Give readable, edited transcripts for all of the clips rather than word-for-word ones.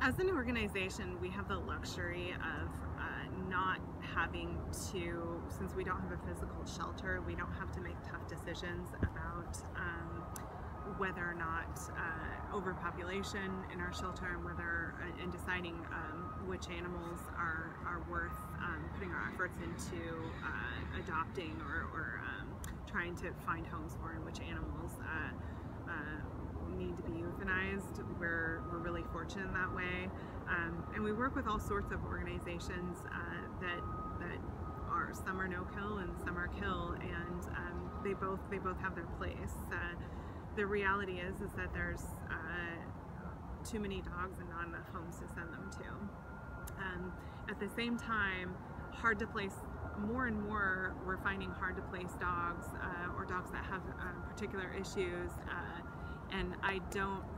As an organization, we have the luxury of not having to, since we don't have a physical shelter, we don't have to make tough decisions about whether or not overpopulation in our shelter, and whether in deciding which animals are worth putting our efforts into adopting or trying to find homes for, and which animals need to be euthanized. We're really fortunate in that way, and we work with all sorts of organizations that are, some are no kill and some are kill, and they both have their place. The reality is that there's too many dogs and not enough homes to send them to. At the same time, hard to place, more and more we're finding hard to place dogs, or dogs that have particular issues, and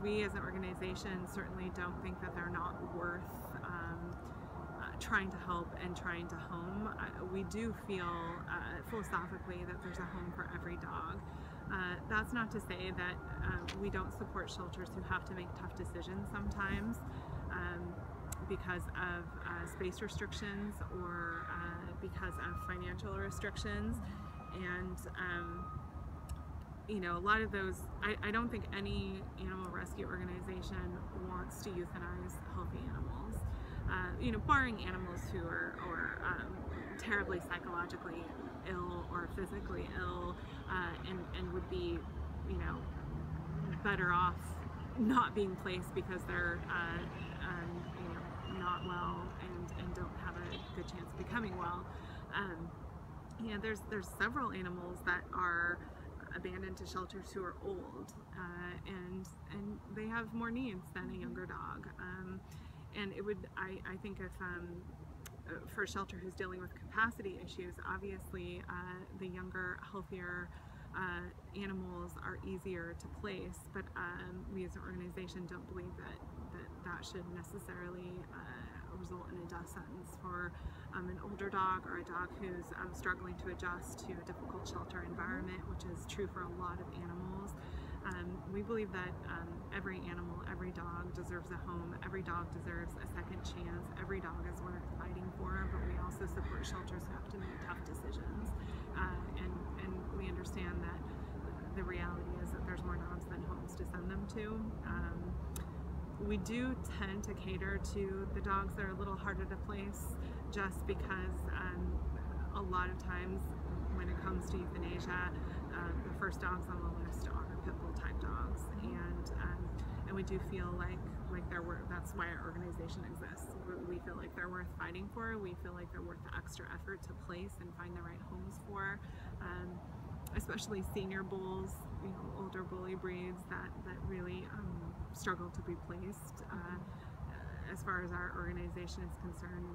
we as an organization certainly don't think that they're not worth trying to help and trying to home. We do feel philosophically that there's a home for every dog. That's not to say that we don't support shelters who have to make tough decisions sometimes because of space restrictions, or because of financial restrictions, and you know, a lot of those, I don't think any animal rescue organization wants to euthanize healthy animals. You know, barring animals who are terribly psychologically ill or physically ill, and would be, you know, better off not being placed because they're you know, not well and don't have a good chance of becoming well. You know, there's several animals that are abandoned to shelters who are old, and they have more needs than a younger dog. And it would, I think, if for a shelter who's dealing with capacity issues, obviously the younger, healthier animals are easier to place, but we as an organization don't believe that should necessarily result in a death sentence for an older dog, or a dog who's struggling to adjust to a difficult shelter environment, which is true for a lot of animals. We believe that every animal, every dog deserves a home, every dog deserves a second chance, every dog is worth fighting for, but we also support shelters who have to make tough decisions. And we understand that the reality is that there's more dogs than homes to send them to. We do tend to cater to the dogs that are a little harder to place, just because a lot of times when it comes to euthanasia, the first dogs on the list are pit bull type dogs, and we do feel like that's why our organization exists. We feel like they're worth fighting for. We feel like they're worth the extra effort to place and find the right homes for. Especially senior bulls, you know, older bully breeds that really struggle to be placed. As far as our organization is concerned,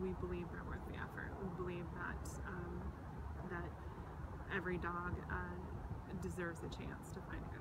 we believe they're worth the effort. We believe that that every dog deserves a chance to find a good